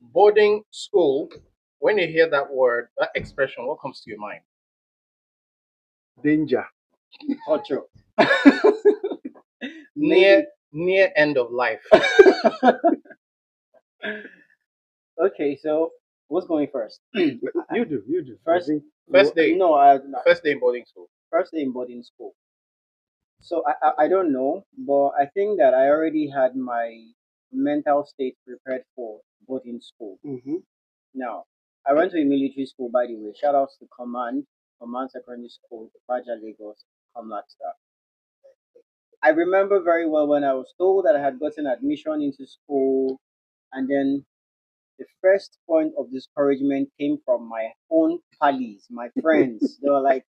Boarding school. When you hear that word, that expression, what comes to your mind? Danger. Torture. Near Maybe. near end of life. Okay, so what's going first? You do. You do. I First, think. First day. no, First day in boarding school. first day in boarding school. So I don't know, but I think that I already had my mental state prepared for boarding school. Mm-hmm. Now, I went to a military school, by the way. Shout outs to Command Secondary School, Baja Lagos, Comlaxta. I remember very well when I was told that I had gotten admission into school, and then the first point of discouragement came from my own pals, my friends. They were like,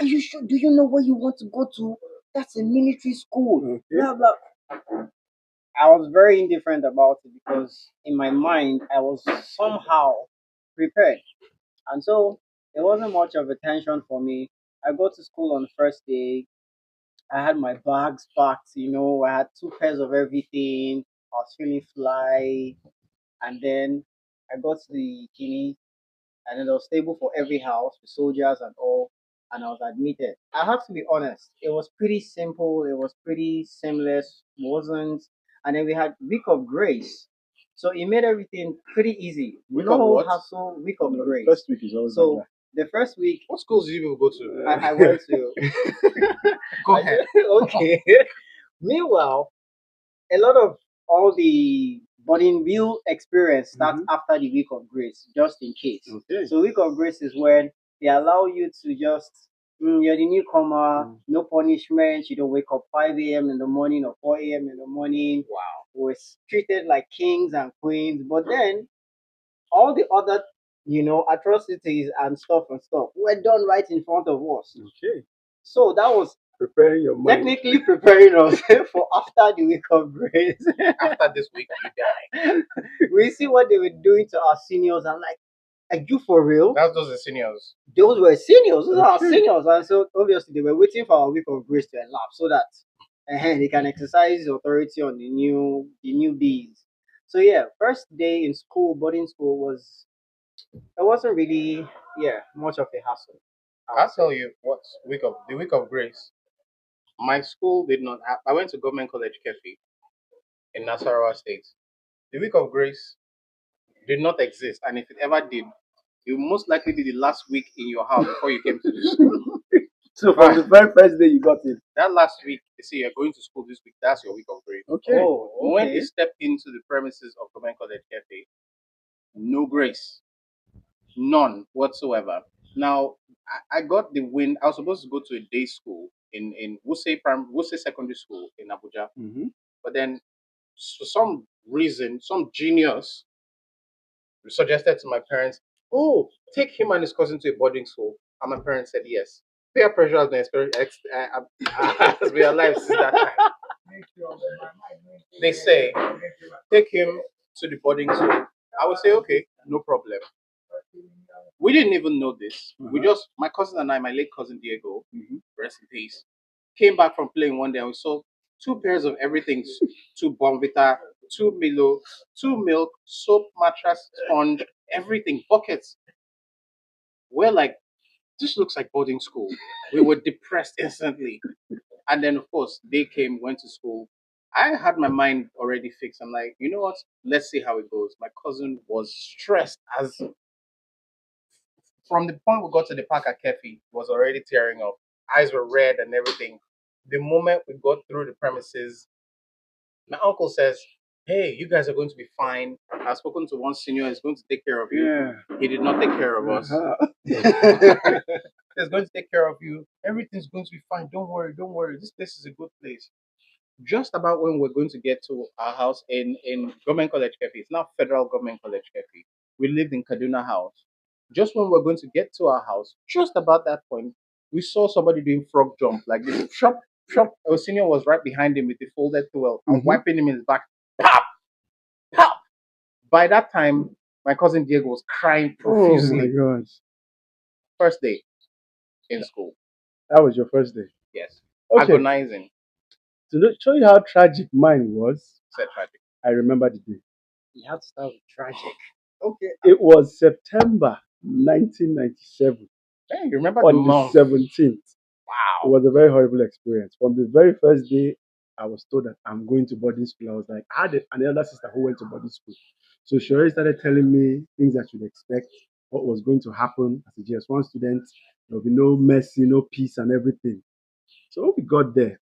"Are you sure? Do you know where you want to go to? That's a military school." Okay. Blah blah. I was very indifferent about it because in my mind I was somehow prepared. And so it wasn't much of a tension for me. I go to school on the first day. I had my bags packed, I had two pairs of everything. I was feeling fly. And then I got to the kidney, and then there was table for every house, the soldiers and all, and I was admitted. I have to be honest, it was pretty simple, it was pretty seamless, wasn't, and then we had week of grace. So it made everything pretty easy. Week No of whole what? hassle, week of grace. First week is always So like the first week What schools do you people go to? I went to Go ahead. okay. Meanwhile, a lot of all the boarding real experience starts after the week of grace, just in case. Okay. So week of grace is when they allow you to just you're the newcomer, no punishment. You don't wake up 5 a.m. in the morning or 4 a.m. in the morning. Wow. We're treated like kings and queens. But then all the other atrocities and stuff were done right in front of us. Okay. So that was Preparing your mind. technically preparing us for after the week of grace. After this week, you die. We see what they were doing to our seniors. I'm like, are you for real? That's those the seniors. Those were seniors. Those are our Okay. seniors. And so obviously they were waiting for our week of grace to elapse so that they can exercise authority on the newbies. So yeah, first day in school, boarding school it wasn't really much of a hassle. I would I'll say. tell you what the week of grace. My school did not have. I went to Government College Kefi in Nasarawa State. The week of grace did not exist, and if it ever did, it would most likely be the last week in your house before you came to the school. So from the very first day you got it. That last week, they say you're going to school this week. That's your week of grace. Okay. Oh, When okay. you step into the premises of Government College Cafe, no grace, none whatsoever. Now, I got the win. I was supposed to go to a day school in Wuse Secondary School in Abuja, Mm-hmm. but then for some reason, some genius suggested to my parents, "Oh, take him and his cousin to a boarding school." And my parents said yes. Peer pressure has been has been alive since that time. They say, take him to the boarding school. I would say, okay, no problem. We didn't even know this. We just, my cousin and I, my late cousin Diego, rest in peace, came back from playing one day and we saw two pairs of everything, two Bonvita, two Milo, two milk, soap, mattress, sponge, everything, buckets. We're like, this looks like boarding school. We were depressed instantly. And then, of course, they came, went to school. I had my mind already fixed. I'm like, you know what? Let's see how it goes. My cousin was stressed as from the point we got to the park at Kefi, was already tearing up. Eyes were red and everything. The moment we got through the premises, my uncle says, "Hey, you guys are going to be fine. I've spoken to one senior, he's going to take care of you." Yeah. He did not take care of us. Uh-huh. He's going to take care of you. Everything's going to be fine. Don't worry, don't worry. This place is a good place. Just about when we're going to get to our house in Government College Kefi, it's now Federal Government College Kefi. We lived in Kaduna House. Just when we're going to get to our house, just about that point, we saw somebody doing frog jump like this. Shop, shop. Our senior was right behind him with the folded towel and wiping him in his back. Pop, pop. By that time, my cousin Diego was crying Oh my profusely. gosh. First day in school. That was your first day. Yes. Okay. Agonizing. To show you how tragic mine was, Said tragic. I remember the day. You have to start with tragic. Okay. It was September 1997 Hey, you remember the on the month? 17th. It Wow. was a very horrible experience. From the very first day, I was told that I'm going to boarding school. I was like, I had an elder sister who went to boarding school. So she already started telling me things I should expect, what was going to happen as a GS1 student. There will be no mercy, no peace, and everything. So when we got there,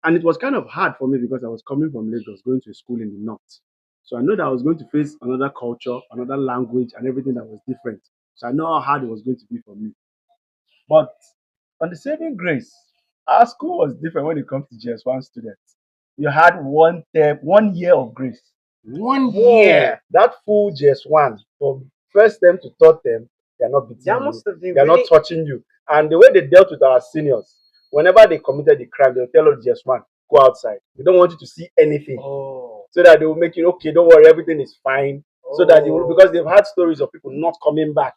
and it was kind of hard for me because I was coming from Lagos, going to a school in the north. So I know that I was going to face another culture, another language, and everything that was different. So I know how hard it was going to be for me. But on the saving grace, our school was different when it comes to GS1 students. You had 1 term, 1 year of grace. 1 year. That full GS1 from first term to third term, they are not beating That you. must have been They are not really. touching you. And the way they dealt with our seniors, whenever they committed the crime, they'll tell us GS1, go outside. They don't want you to see anything. Oh. So that they will make you okay, don't worry, everything is fine. So that they will, Oh. because they've had stories of people not coming back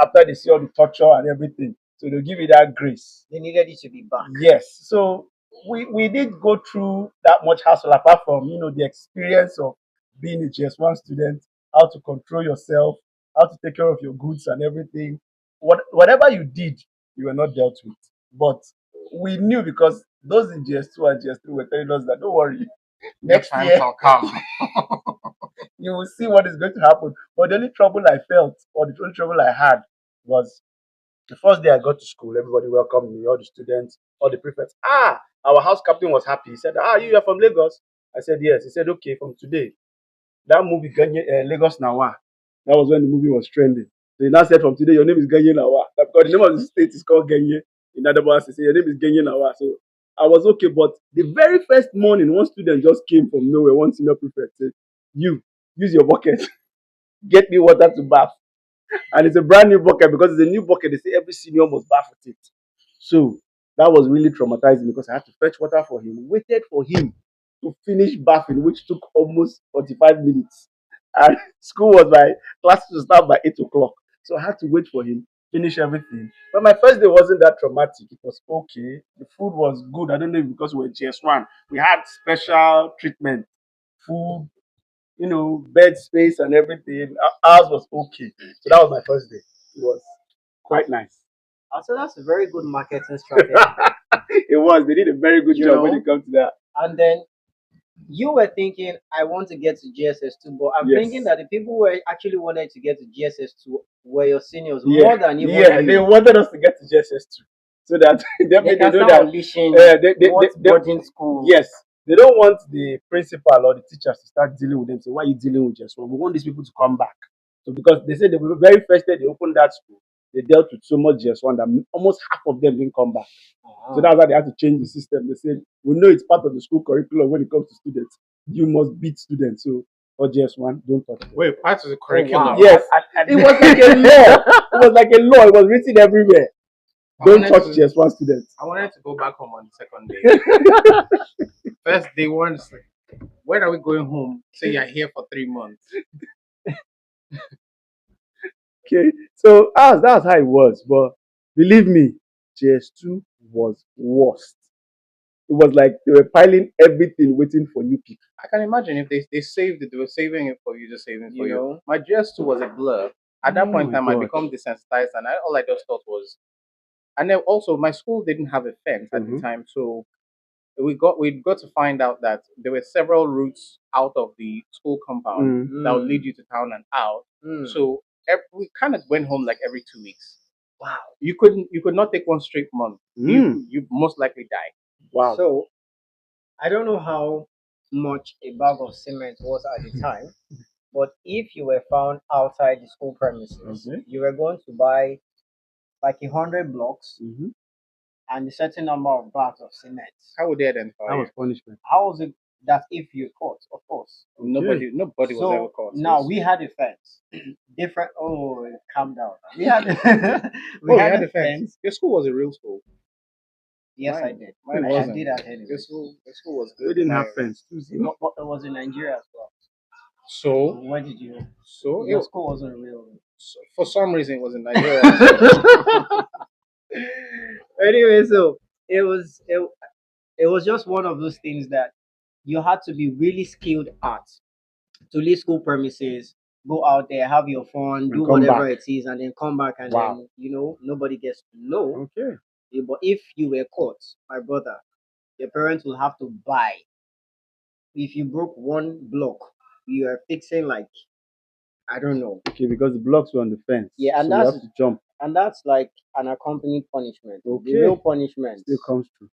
after they see all the torture and everything. So they'll give you that grace. They needed you to be back. Yes. So we did go through that much hassle apart from the experience of being a GS1 student, how to control yourself, how to take care of your goods and everything. Whatever you did, you were not dealt with. But we knew because those in GS2 and GS3 were telling us that don't worry, next Time year shall come. you will see what is going to happen. But the only trouble I felt, or the only trouble I had, was the first day I got to school. Everybody welcomed me, all the students, all the prefects. Our house captain was happy. He said, you are from Lagos? I said, yes. He said, okay, from today. That movie, Lagos Nawa, that was when the movie was trending. So he now said, from today, your name is Ganye Nawa. Because the name of the state is called Ganye. In other words, he said, your name is Ganye Nawa. So I was okay. But the very first morning, one student just came from nowhere. One senior prefect said, you, use your bucket. Get me water to bath. And it's a brand new bucket because it's a new bucket. They say every senior must bath with it. So that was really traumatizing because I had to fetch water for him, waited for him to finish bathing, which took almost 45 minutes. And school was classes would start by 8 o'clock. So I had to wait for him, finish everything. But my first day wasn't that traumatic. It was okay. The food was good. I don't know if because we were GS1. We had special treatment, food, bed space and everything. Ours was okay. So that was my first day. It was quite nice. So that's a very good marketing strategy. It was. They did a very good You job when know? it comes to that. And then you were thinking, I want to get to GSS2, but I'm Yes. thinking that the people who actually wanted to get to GSS2 were your seniors Yeah. more than even Yeah, they you. wanted us to get to GSS2 so that They they can know start that. unleashing They, what boarding school. yes, they don't want the principal or the teachers to start dealing with them. So why are you dealing with just one? We want these people to come back. So because they said the very first day they opened that school, they dealt with so much just one that almost half of them didn't come back. So that's why they had to change the system. They said, we know it's part of the school curriculum when it comes to students. You must beat students. So for GS1, don't touch them. Wait, part of the curriculum. wow. Yes, it was like a law. It was like a law. It was written everywhere. I Don't wanted touch to- GS1 students. I wanted to go back home on the second day. First day one, it's like, when are we going home? Say you're here for 3 months. Okay, so that's how it was. But believe me, GS2 was worst. It was like they were piling everything waiting for you people. I can imagine if they saved it, they were saving it for you, just saving it for You you. know? My GS2 was a blur. At that Oh point in my time, I God. become desensitized, and all I just thought was, and then also my school didn't have a fence at the Mhm. time, so we got to find out that there were several routes out of the school compound that would lead you to town and out. Mm. So we kind of went home like every 2 weeks. Wow. You could not take one straight month. Mm. You most likely die. Wow. So I don't know how much a bag of cement was at the time, but if you were found outside the school premises, Okay. you were going to buy like 100 blocks Mhm. and a certain number of bags of cement. How would they identify That you? was punishment. How was it that if you caught, of course? Nobody was So ever caught. now we had a fence. Different. Oh, calm down. We had we Oh, you had had a a fence. fence. Your school was a real school. Yes, I Mine- did. mine I wasn't. did that anyway. Your school was We good. didn't have Mine- fence too. So. But it was in Nigeria as well. So Where did you? so Your it, school wasn't real. for some reason it was in Nigeria. Anyway, so it was just one of those things that you had to be really skilled at to leave school premises, go out there, have your fun, And do come whatever back. it is, and then come back, and Wow. then nobody gets to know. Okay. But if you were caught, my brother, your parents will have to buy. If you broke one block, you are fixing like, I don't know. Okay, because the blocks were on the fence. Yeah, and so you that's have to jump. and that's like an accompanied punishment. The Okay. real punishment, Still comes through.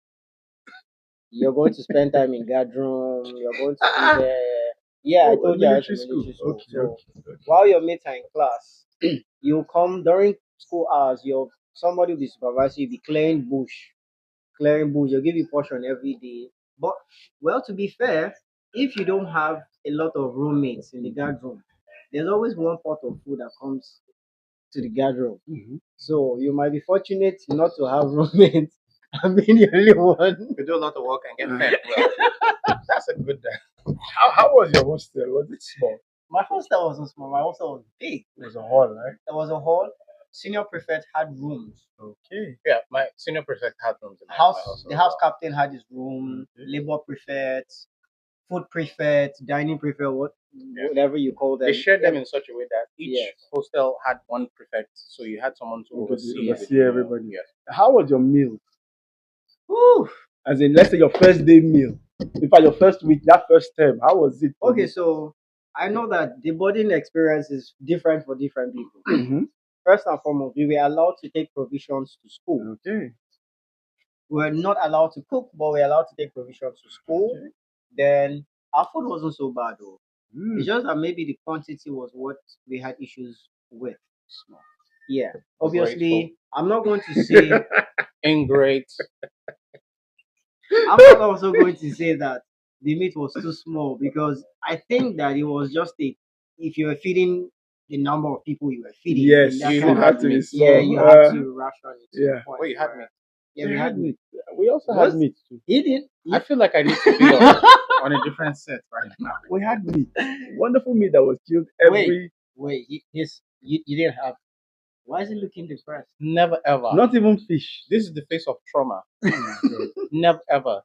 you're going to spend time in guard room. You're going to Ah, be there. Yeah, I oh, told you I went to military school. military school. Okay, So okay. while your mates are in class, you come during school hours. Somebody will be supervising you, be clearing bush. They'll give you portion every day. But well, to be fair, if you don't have a lot of roommates in the guard room, there's always one pot of food that comes to the guard room. Mhm. So you might be fortunate not to have roommates and being the only one. You do a lot of work and get fed well. That's a good. How was your hostel? Was it small? My hostel wasn't small. My hostel was big. It was a hall, right? There was a hall. Senior prefect had rooms. Okay. Yeah, my senior prefect had rooms in my House house. the house captain had his room. Okay. Labor prefect, food prefect, dining prefect, whatever you call them. They shared them in such a way that each Yes. hostel had one prefect, so you had someone to Okay, oversee, oversee everybody. Yes. How was your meal? Whew. As in, let's say your first day meal. In fact, your first week, that first term, how was it? for Okay, you? so I know that the boarding experience is different for different people. Mhm. First and foremost, we were allowed to take provisions to school. Okay. We were not allowed to cook, but we were allowed to take provisions to school. Okay. Then our food wasn't so bad though. Mm. It's just that maybe the quantity was what we had issues with. Yeah. Obviously, I'm not going to say Ingrate. I'm not also going to say that the meat was too small, because I think that it was just if you were feeding the number of people you were feeding. Yes, in that you kind you of- had to be meat. small. yeah, you had to ration it. to the yeah. point Well, you had where- meat. Yeah, we had meat. We also Was- had meat too. He did. I feel like I need to be on a different set right now. We had meat. Wonderful meat that was killed every. Wait, you didn't have. Why is he looking depressed? Never ever. Not even fish. This is the face of trauma. Oh my God. Never ever.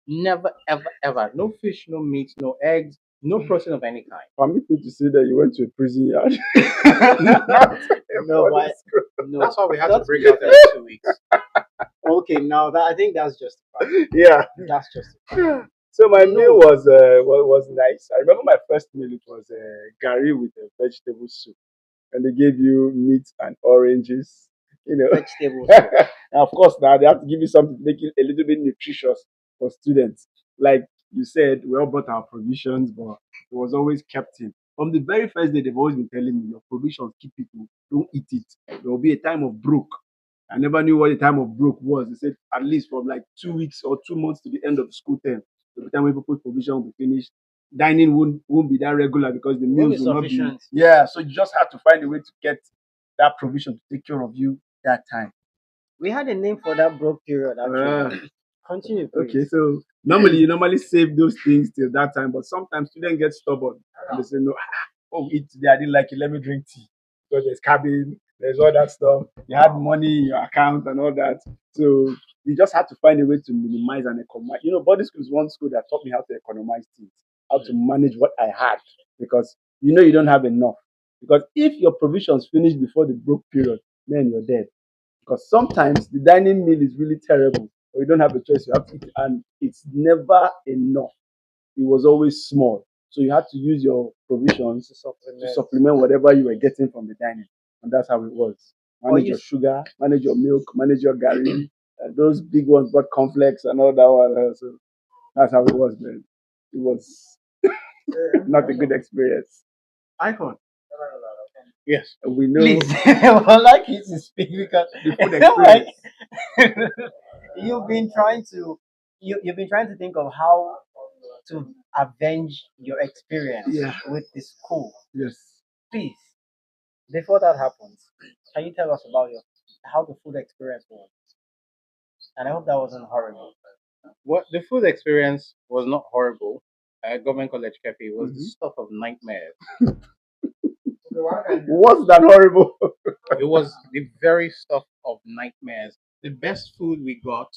Never ever ever. No fish, no meat, no eggs, no protein of any kind. Permit me to say that you went to a prison yard. No, why? No. That's why we had to That's- break out every 2 weeks. Okay, now that I think that's justified. Yeah. That's justified. So my meal was nice. I remember my first meal. It was gari with a vegetable soup, and they gave you meat and oranges. You know, Vegetables. and of course now they have to give you something to make it a little bit nutritious for students. Like you said, we all bought our provisions, but it was always kept in. From the very first day, they've always been telling me your provisions keep people, don't eat it. There will be a time of broke. I never knew what the time of broke was. They said at least from like 2 weeks or 2 months to the end of the school term. By the time when people's provision will be finished, dining won't be that regular because the Won't meals be will not be. sufficient. Yeah, so you just have to find a way to get that provision to take care of you that time. We had a name for that broke period actually. Continue, please. Okay, so normally you save those things till that time, but sometimes students get stubborn and they say, no, oh, eat today, I didn't like it, let me drink tea. Because there's cabin, there's all that stuff. You had money in your account and all that. So you just have to find a way to minimize and economize. Boarding school is one school that taught me how to economize things, how to manage what I had. Because you don't have enough. Because if your provisions finish before the broke period, then you're dead. Because sometimes the dining meal is really terrible, or you don't have a choice, you have to eat, and it's never enough. It was always small. So you had to use your provisions to supplement whatever you were getting from the dining. And that's how it was. Manage your sugar, manage your milk, manage your gari. Those big ones brought cornflakes and all that one. So that's how it was, man. It was not a good experience. Icon. Yes. And we know Please, I like you to speak because the food like, experience. you've been trying to think of how to avenge your experience Yeah. with the school. Yes. Please, before that happens, can you tell us about how the food experience was? And I hope that wasn't horrible. What the food experience was not horrible. Government College Cafe was the stuff of nightmares. What's that horrible? It was the very stuff of nightmares. The best food we got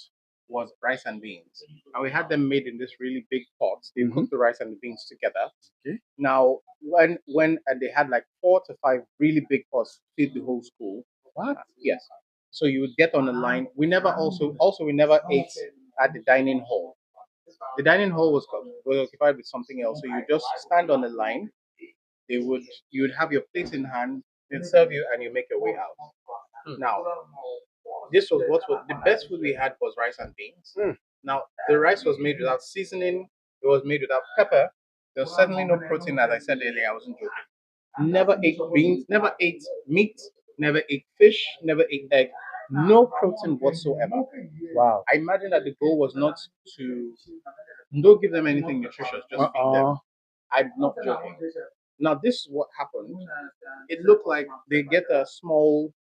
was rice and beans. And we had them made in this really big pot. They cooked the rice and the beans together. Okay. Now, when they had like 4 to 5 really big pots to feed the whole school. What? Yes. So you would get on the line. We never also we never ate at the dining hall. The dining hall was occupied with something else. So you just stand on the line. You would have your plate in hand. They'd serve you, and you make your way out. Now, this was the best food we had was rice and beans. Now, the rice was made without seasoning. It was made without pepper. There was certainly no protein, as I said earlier. I wasn't joking. Never ate beans. Never ate meat. Never ate fish. Never ate egg. No protein whatsoever. Wow. I imagine that the goal was not to don't give them anything nutritious, just feed them. I'm not joking. Now, this is what happened. It looked like they get a small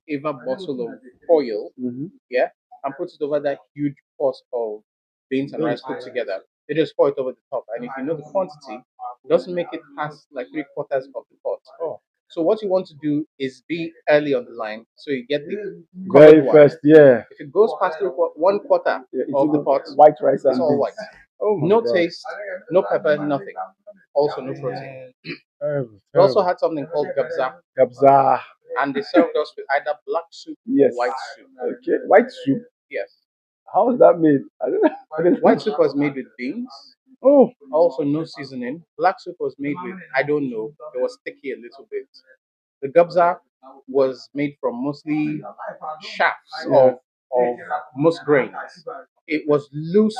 Eva bottle of oil, yeah, and put it over that huge pot of beans and rice put together. They just pour it over the top, and if you know the quantity, it doesn't make it past like 3/4 of the pot. Oh. So what you want to do is be early on the line, so you get the Very covered one. first, yeah. If it goes past 1/4 of the pot, White rice and it's all beans. white. Oh my No God. taste, no pepper, nothing. Also no protein. Terrible, We also terrible. had something called gabza, Kabza. and they served us with either black soup Yes. or white soup. Okay. White soup. Yes. How is that made? I don't know. What is White it? soup was made with beans, Oh. also no seasoning. Black soup was made with, I don't know, it was sticky a little bit. The gabza was made from mostly shafts of most grains. It was loose,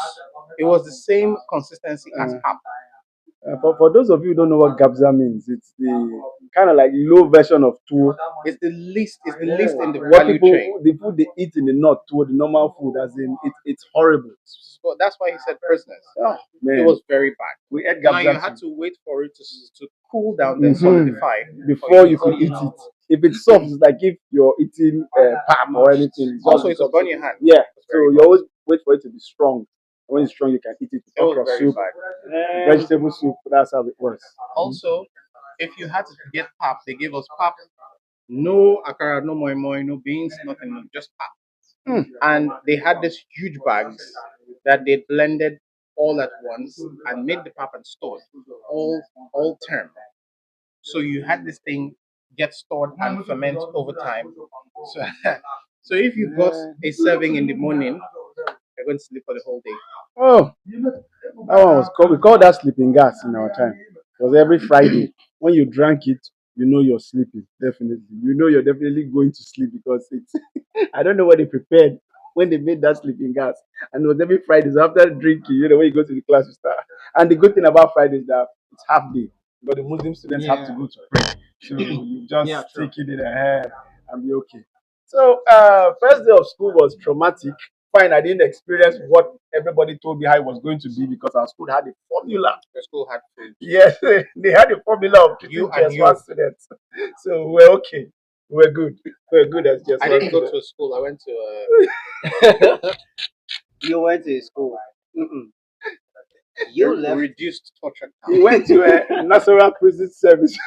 it was the same consistency as pap. For those of you who don't know what Gabza means, it's the kind of like low version of tuwo. It's the least in the What value people, chain. the food they eat in the north, tuwo, the normal food, as in it's horrible. So that's why he said prisoners. Oh man, It was very bad. we ate Now you Gabza had too. to wait for it to cool down, then Mhm. solidify Before you could eat it. If it's soft, it's like if you're eating pap or anything. It's Also, just it will soft. burn your hand. Yeah, It's so very you always wait for it to be strong. When it's strong, you can eat it. It was Okra very soup, bad. vegetable soup. That's how it works. Also, if you had to get pap, they gave us pap. No akara, no moi moi, no beans, nothing, just pap. And they had these huge bags that they blended all at once and made the pap and stored all term. So you had this thing get stored and ferment over time. So, so if you got a serving in the morning, you're going to sleep for the whole day. Oh, that one was called. We call that sleeping gas in our time. It was every Friday. When you drank it, you know you're sleeping. Definitely, you know you're definitely going to sleep because it's. I don't know what they prepared when they made that sleeping gas, and it was every Friday. So after drinking, you know when you go to the class, you start. And the good thing about Friday is that it's half day, but the Muslim students have to go to pray, so you just take it in a hand and be okay. So first day of school was traumatic. Fine, I didn't experience what everybody told me how it was going to be because our school had a formula. The school had food. Yes, they had a formula of You treating and just you. one students. So we're okay. We're good. We're good as just I one didn't go student. to a school. I went to You went to school. a You left. reduced torture He camp. went to a National Prison Service.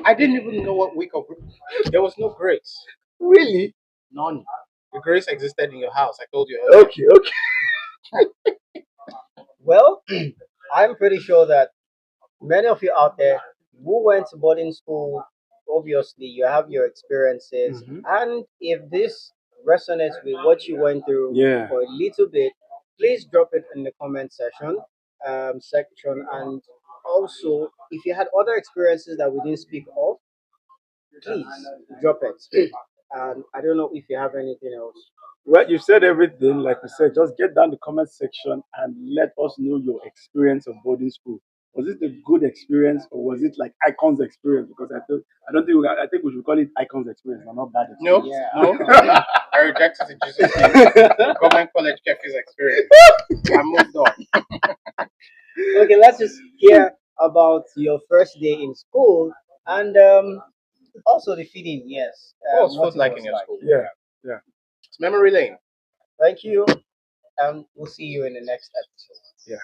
I didn't even know what week of. There was no grace. Really? None. The grace existed in your house. I told you earlier. Okay, okay. Well, I'm pretty sure that many of you out there who went to boarding school, obviously you have your experiences, and if this resonates with what you went through Yeah. for a little bit, please drop it in the comment section, and also if you had other experiences that we didn't speak of, please drop it. And I don't know if you have anything else. Well, you said everything. Like we said, just get down the comment section and let us know your experience of boarding school. Was it a good experience or was it like Icons experience? Because I don't think I think we should call it Icons experience and not bad No, experience. no. I rejected it in Jesus' name. Government college Kefi's experience. I moved on. Okay, let's just hear about your first day in school and also the feeding. Yes. What was what food it like was in your school? Yeah, yeah. It's memory lane. Thank you, and we'll see you in the next episode. Yeah.